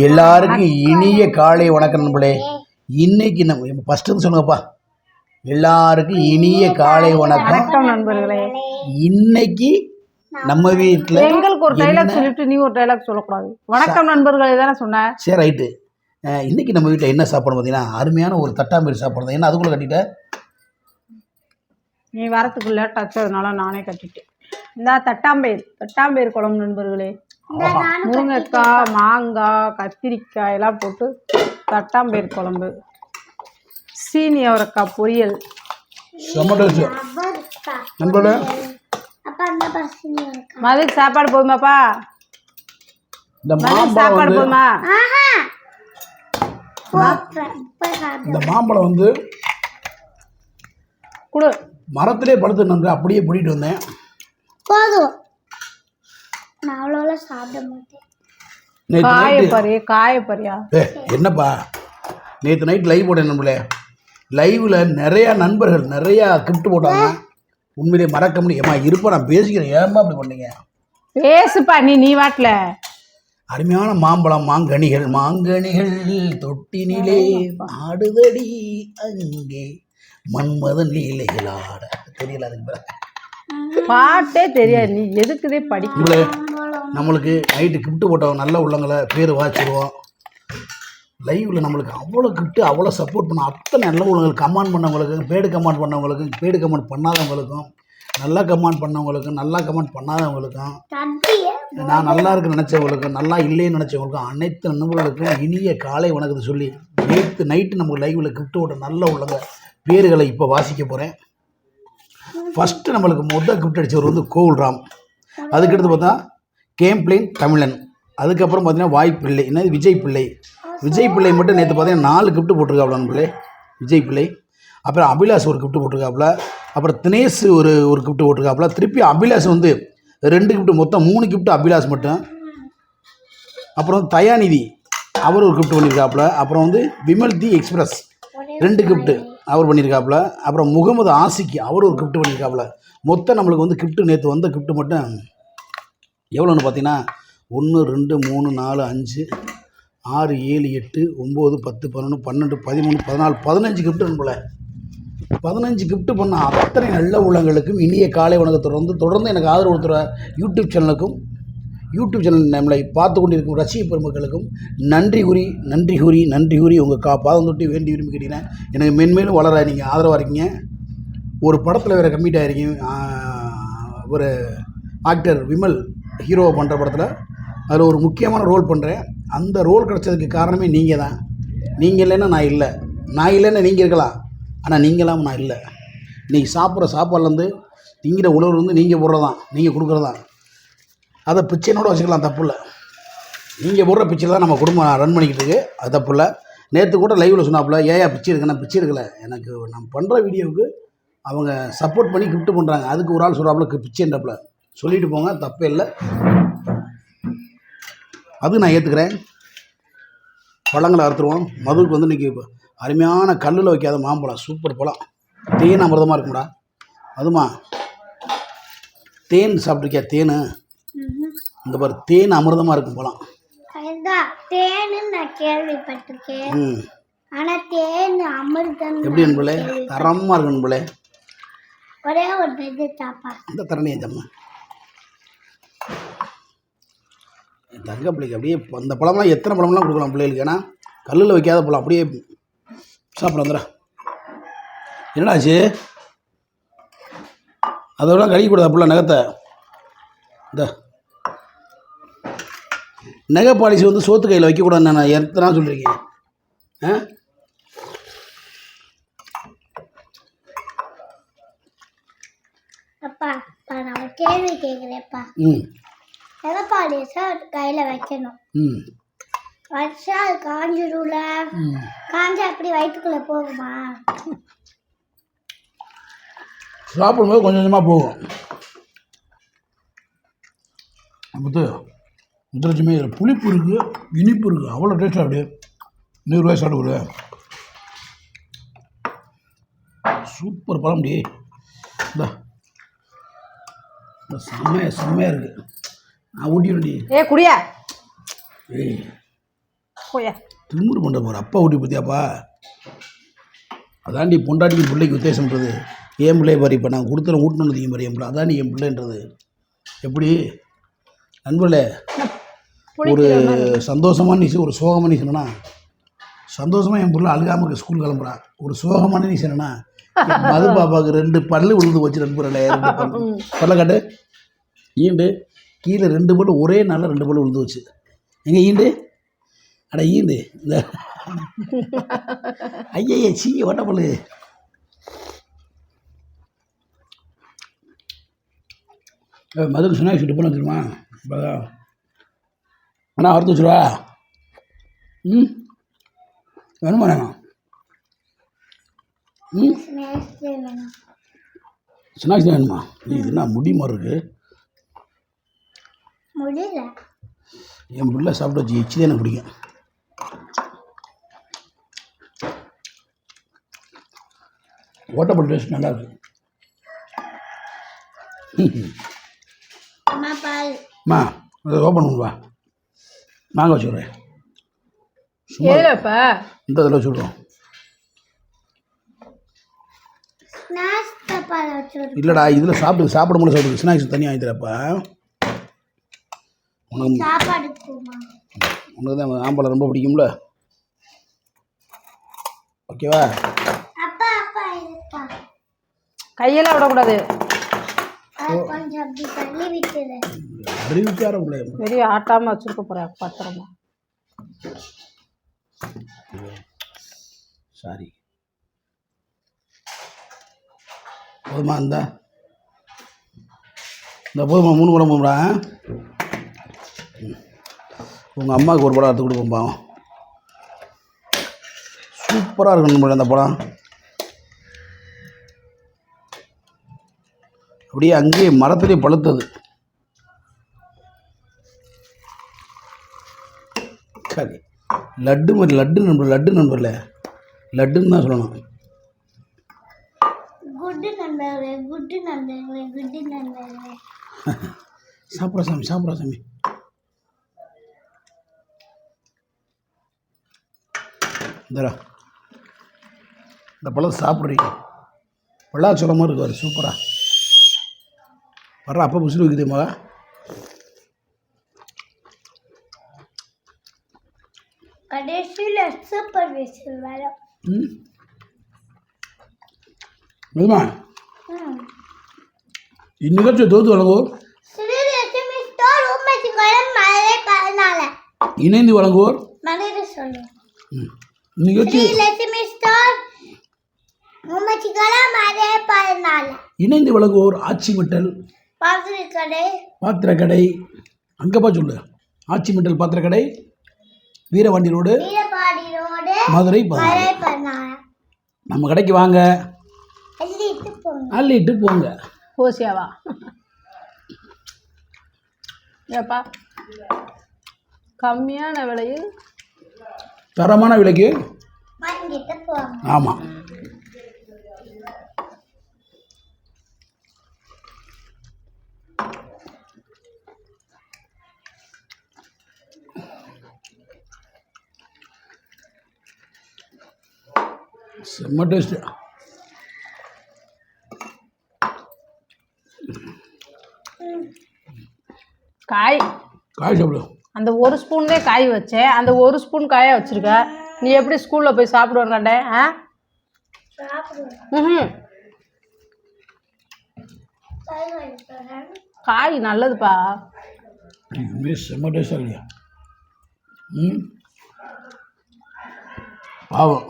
எல்லாருக்கும் இனிய காலை வணக்கம் நண்பர்களே. இன்னைக்கு நம்ம ஃபர்ஸ்ட் சொல்லுங்கப்பா. எல்லாருக்கும் இனிய காலை வணக்கம் நண்பர்களே. இன்னைக்கு நம்ம வீட்டில் எங்களுக்கு ஒரு டைலாக் சொல்லிட்டு நீ ஒரு டைலாக் சொல்லக்கூடாது. வணக்கம் நண்பர்களே தானே சொன்னேன். சரி ரைட்டு. இன்னைக்கு நம்ம வீட்டில் என்ன சாப்பாடு பார்த்தீங்கன்னா அருமையான ஒரு தட்டாம்பேர் சாப்பாடு தான். என்ன அதுக்குள்ளே கட்டிட்டேன்? நீ வரத்துக்குள்ள டச்சதுனால நானே கட்டிட்டேன். இந்த தட்டாம்பேர் குழம்பு நண்பர்களே. முருங்கைக்காய், மாங்காய், கத்திரிக்காய் எல்லாம் போட்டு தட்டாம்பேர் குழம்பு, சீனி அவரைக்காய் பொரியல். மதுக்கு சாப்பாடு போதுமாப்பா? சாப்பாடு போதுமா? இந்த மாம்பழம் வந்து கொடு. மரத்திலே பழுத்து நன்று அப்படியே பிடிட்டு வந்தேன். போதும், நான் அவ்வளோ சாப்பிட மாட்டேன். காயப்பறியா என்னப்பா, நேற்று நைட் லைவ் போட்டேன் நம்மளே. லைவில் நிறையா நண்பர்கள் நிறையா கிஃப்ட் போட்டாங்க. உண்மையிலே மறக்க முடியுமா? இருப்பா, நான் பேசிக்கிறேன். ஏமா அப்படி பண்ணீங்க? பேசுப்பா நீ வாட்டில். அருமையான மாம்பழம், மாங்கனிகள் தொட்டினிலே ஆடுதடி அங்கே மன்மதன் லீலைகளாட. தெரியல அதுக்கு பாட்டே தெரியாது. நீ எதுக்குதே படிக்கல? நம்மளுக்கு நைட்டு கிஃப்ட் போட்டவங்க நல்ல உள்ளவங்களை பேர் வாச்சிடுவோம். லைவில் நம்மளுக்கு அவ்வளோ கிஃப்ட்டு, அவ்வளோ சப்போர்ட் பண்ண அத்தனை நல்ல உள்ளவங்களுக்கு, கமெண்ட் பண்ணவங்களுக்கும், பேடு கமெண்ட் பண்ணவங்களுக்கும், பேடு கமெண்ட் பண்ணாதவங்களுக்கும், நல்லா கமெண்ட் பண்ணவங்களுக்கும், நல்லா கமெண்ட் பண்ணாதவங்களுக்கும், நான் நல்லா இருக்குன்னு நினச்சவங்களுக்கும், நல்லா இல்லைன்னு நினச்சவங்களுக்கும், அனைத்து நண்பர்களுக்கும் இனிய காலை வணக்கத்தை சொல்லி நேற்று நைட்டு நமக்கு லைவில் கிஃப்ட் போட்ட நல்ல உள்ளவங்க பேர்களை இப்போ வாசிக்க போகிறேன். ஃபஸ்ட்டு நம்மளுக்கு மொதல் கிஃப்ட் அடித்தவர் வந்து கோகுல்ராம். அதுக்கடுத்து பார்த்தா கேம்ப்ளைன் தமிழன். அதுக்கப்புறம் பார்த்தீங்கன்னா வாய்ப்பிள்ளை, என்னது விஜய் பிள்ளை மட்டும் நேற்று பார்த்தீங்கன்னா 4 கிஃப்ட் போட்டிருக்காப்புல நம்மளே. விஜய் பிள்ளை, அப்புறம் அபிலாஷ் ஒரு கிஃப்ட் போட்டிருக்காப்புல, அப்புறம் தினேஷ் ஒரு கிஃப்ட் போட்டிருக்காப்புல, திருப்பி அபிலாஷ் வந்து 2 கிஃப்ட், மொத்தம் 3 கிஃப்ட் அபிலாஷ் மட்டும். அப்புறம் தயாநிதி அவர் ஒரு கிஃப்ட் பண்ணியிருக்காப்புல, அப்புறம் வந்து விமல் தி எக்ஸ்பிரஸ் 2 கிஃப்ட்டு அவர் பண்ணியிருக்காப்புல, அப்புறம் முகமது ஆசிக்கு அவர் ஒரு கிஃப்ட் பண்ணியிருக்காப்புல. மொத்தம் நம்மளுக்கு வந்து கிஃப்ட்டு நேற்று வந்த கிஃப்ட்டு மட்டும் எவ்வளோன்னு பார்த்தீங்கன்னா 1 2 3 4 5 6 7 8 9 10 11 12 13 14 15 கிஃப்ட்டு போல. 15 கிஃப்ட் பண்ண அத்தனை நல்ல உள்ளங்களுக்கும் இனிய காலை வணக்கத்தை தொடர்ந்து எனக்கு ஆதரவு கொடுத்துற யூடியூப் சேனல் நம்மளை பார்த்து கொண்டிருக்கும் ரசிக பெருமக்களுக்கும் நன்றி கூறி உங்கள் பாதம் தொட்டி வேண்டி விரும்பி கேட்டீங்கன்னா எனக்கு மென்மேலும் வளர நீங்கள் ஆதரவாக இருக்கீங்க. ஒரு படத்தில் வேறு கம்மிட் ஆகிருக்கீங்க. ஒரு ஆக்டர் விமல் ஹீரோவை பண்ணுற படத்தில் அதில் ஒரு முக்கியமான ரோல் பண்ணுறேன். அந்த ரோல் கிடச்சதுக்கு காரணமே நீங்கள் தான். நீங்கள் இல்லைன்னா நான் இல்லைன்னா நீங்கள் இருக்கலாம், ஆனால் நீங்கள் இல்லாமல் நான் இல்லை. இன்றைக்கி சாப்பிட்ற சாப்பாடுலேருந்து திங்கிற உணவுலேருந்து நீங்கள் போடுறதான், நீங்கள் கொடுக்குறதான். அதை பிச்சைனோட வச்சுக்கலாம், தப்பு இல்லை. நீங்கள் போடுற பிச்சையில் தான் நம்ம குடும்பம் ரன் பண்ணிக்கிட்டு இருக்கு, அது தப்பு இல்லை. நேற்று கூட லைவில் சொன்னாப்புல, ஏயா பிச்சை இருக்குன்னா பிச்சை இருக்கலை, எனக்கு நான் பண்ணுற வீடியோவுக்கு அவங்க சப்போர்ட் பண்ணி கிஃப்ட் பண்ணுறாங்க, அதுக்கு ஒரு ஆள் சொல்கிறாப்புல பிச்சைன்றப்பில் சொல்லிட்டு போங்க, தப்பே இல்லை. அது நான் ஏற்றுக்கிறேன். பழங்களை அறுத்துருவோம். மதுவுக்கு வந்து இன்றைக்கி அருமையான கல்லில் வைக்காத மாம்பழம், சூப்பர் பழம், தேன் அமிர்தமாக இருக்கும்டா. அதுமா தேன் சாப்பிட்ருக்கியா? தேன் இந்த பாரு, தேன் அமிர்தமாக இருக்கும் பழம். எப்படி நண்பர்களே? தரமாக இருக்கு நண்பர்களே. இந்த தரணியை தம்மா தங்க பிள்ளைக்கு அப்படியே அந்த பழம்லாம் எத்தனை பழம்லாம் கொடுக்கலாம் பிள்ளைகளுக்கு. ஏன்னா கல்லில் வைக்காத பழம் அப்படியே சாப்பிட வந்துடா. என்னடாச்சு? அதோட கழுவி கொடுத்தா பிள்ளை நகத்தை. இந்த நகை பாலிசி வந்து சோத்து கையில் வைக்கக்கூடாதுன்னு நான் எத்தனை சொல்லியிருக்கேன். கேள்வி கேட்குறேன்ப்பா. கையில வைக்கணும், வச்சா அது காஞ்சிடும்ல, காஞ்சா அப்படி வயிற்றுக்குள்ள போகுமா? சாப்பிடும்போது கொஞ்சம் கொஞ்சமாக போகும். முத்துலட்சுமி இதில் புளிப்பு இருக்குது, இனிப்பு இருக்குது, அவ்வளோ டேஸ்ட்டாக. அப்படியே 100 ரூபாய் சாப்பிடுவது சூப்பர் பழம். அப்படியே இந்த செம்மையாக இருக்குது. நான் ஊட்டி வண்டி குடியா. போயா திமுரு பண்ண போகிற அப்பா ஊட்டி பற்றியாப்பா அதாண்டி பொண்டாட்டிக்கு பிள்ளைக்கு வித்தியாசம்ன்றது என் பிள்ளைய பாரு இப்போ நான் கொடுத்துற ஊட்டணுன்னு மாதிரி என் பிள்ளை அதாண்டி என் பிள்ளைன்றது எப்படி நண்பர்களே ஒரு சந்தோஷமான நியூஸ் ஒரு சோகமான நியூஸ் என்னன்னா சந்தோஷமாக என் பிள்ளை அழுகாமல் ஸ்கூல் கிளம்புறான் ஒரு சோகமான நியூஸ் என்னன்னா மது பாப்பாவுக்கு 2 பல்லு விழுந்து வச்சு நண்பர்களே 2 பல்ல காட்டு ஈண்டு கீழே 2 பல்லு ஒரே நாளில் 2 பல்லு விழுந்து வச்சு எங்கே ஈண்டு அட ஈண்டு இந்த ஐயா சீ ஓட்ட பல்லு மதுரை சொன்னா சுட்டு பண்ண வச்சுருமா அண்ணா வறுத்து வச்சுருவா ம் வேணுமா வேணாம் ம் ஸ்நாக்ஸ் வேணுமா இது என்ன முடி மாதிரி இருக்கு முடியல என் பிள்ளை சாப்பிட்டு வச்சு எச்சி தான் எனக்கு பிடிக்கும் ஓட்டப்பட்ட டேஸ்ட் நல்லா இருக்கு அம்மா பால் அம்மா அதை ஓப்பன் பண்ணுவா மாங்காய் வச்சுடுறேன் சும்மா ஏலப்பா இந்த இதில் வச்சுடுறோம் ஸ்நாக்ஸ் டப்பால வச்சிருக்கேன் இல்லைடா இதில் சாப்பிட முடியல சாப்பிடுது ஸ்நாக்ஸ் தனியாக வாங்கிக்கிறப்பா உனக்கு சாப்பாடு போமா உனக்கு தான் ஆம்பளை ரொம்ப பிடிக்கும்ல ஓகேவா அப்பா அப்பா இருக்கா கையெல்லாம் விடக்கூடாது அது கொஞ்சம் அப்படி தள்ளி விட்டுரு அறிவிக்கார பிள்ளை பெரிய ஆட்டாமல் வச்சுருக்க போகிறேன் பத்திரமா சாரி போதுமா இந்த போதுமா 3 படம் போகும்டா உங்கள் அம்மாவுக்கு ஒரு படம் எடுத்து கொடுப்போம் பாவம் சூப்பராக இருக்கணும் அந்த படம் அப்படியே அங்கேயே மரத்துலேயே பழுத்தது சரி லட்டு மாதிரி லட்டு நண்பர்ல லட்டுன்னு தான் சொல்லணும் குட்டு நண்பர்களே குட்டு நண்பர்களே குட்டு நண்பர்களே சாப்பிட்றா சாமி இந்தரா இந்த பழம் சாப்பிட்றீங்க பழா சொல்ல மாதிரி இருக்காரு சூப்பராக வர்ற அப்போ புசுறு வைக்குது மகா கடைசியில் சூப்பர் விசில் வேலை ம் மெதுமா இந்நிகழ்ச்சியை தோத்து வழங்குவோர் ஸ்ரீலட்சுமி ஸ்டோர் உண்மைக்கு மழை பரனால இணைந்து வழங்குவோர் மனித சொல்லு இந்நிகழ்ச்சி ஸ்ரீலட்சுமி ஸ்டோர் உண்மைக்கு மழை பரனால இணைந்து வழங்குவோர் ஆச்சிமிட்டல் பாத்திரக்கடை அங்கப்பா சொல்லு ஆச்சிமிட்டல் பாத்திரக்கடை வீரவாண்டி ரோடு வீரபாடி ரோடு மதுரை மழை பரனால நம்ம கடைக்கு வாங்க அள்ளிட்டு போங்க அள்ளிட்டு போங்க ஓசியாவா ஏப்பா கம்மியான விலையில் தரமான விலைக்கு வாங்கிட்டு போங்க ஆமாம் செம்ம டேஸ்ட்டு காய் சாப்பிடு அந்த 1 ஸ்பூன் தான் காய் வச்சேன் அந்த 1 ஸ்பூன் காயை வச்சுருக்க நீ எப்படி ஸ்கூலில் போய் சாப்பிடுவேன் கண்டேன் ஆ ம் காய் நல்லதுப்பா இதுமாரி செம்ம டேஸ்டாக இல்லையா பாவம்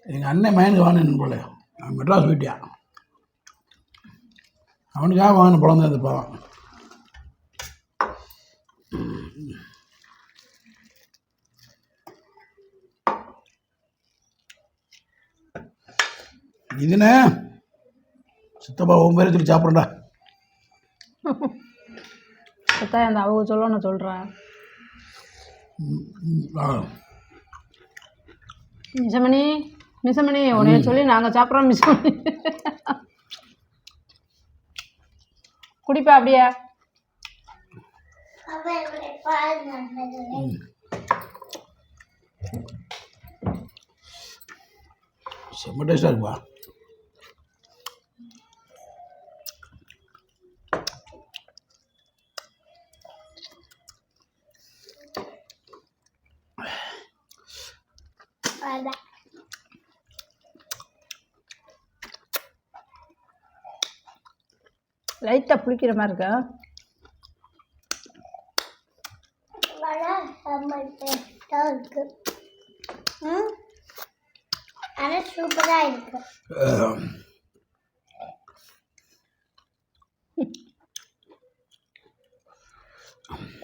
எங்கள் அண்ணன் மயனுக்கு வாங்கினேன் போல அவன் மெட்ராஸ் போயிட்டியா அவனுக்காக வாங்கின பழம் தான் இந்த பாவம் இதுண்ணே சித்தப்பா உன் பேரை சொல்லி சாப்பிட்றேன்டா அந்த அவங்க சொல்ல நான் சொல்கிறேன் மிசமணி உன்னைய சொல்லி நாங்கள் சாப்பிட்றோம் மிசமணி குடிப்பா அப்படியே செம்ம டேஸ்ட்டாக இருக்குப்பா. அதான் லைட்டாக புளிக்கிற மாதிரி இருக்கா? வடை செம்ம டேஸ்ட்டாக இருக்கு. ஆனால் சூப்பராக இருக்கு.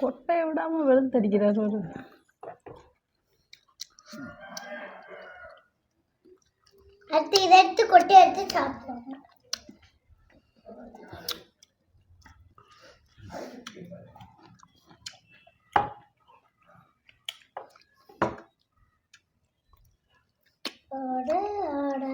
கொட்டையை விடாமல் வெளுத்தடிக்கிறார் ஒரு. அடுத்து இதை எடுத்து கொட்டி எடுத்து சாப்பிடுவாங்க. ஓட ஓட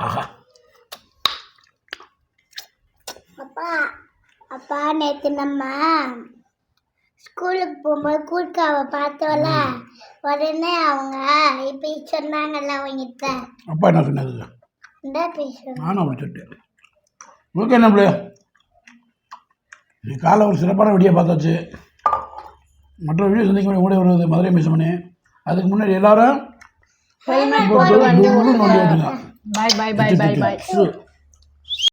ஆஹா, அப்பா அப்பா நேற்று நம்ம ஸ்கூலுக்கு போகும்போது கூர்க்காவை பார்த்தோம்ல, உடனே அவங்க இப்படி சொன்னாங்கல்ல அவங்ககிட்ட. அப்பா என்ன சொன்னது? இந்த பேசுகிறேன். நானும் அப்படி சொல்லிட்டேன். ஓகே நம்மளே, இது காலை ஒரு சிறப்பான வீடியோ பார்த்தாச்சு. மற்ற வீடியோ சந்திக்க கூட வருவது மதுரை மிசமனே. அதுக்கு முன்னாடி எல்லாரும் ஹெல்மெட் போட்டு வண்டி நோண்டி ஓட்டுங்க. பாய் பாய் பாய் பாய் பாய்.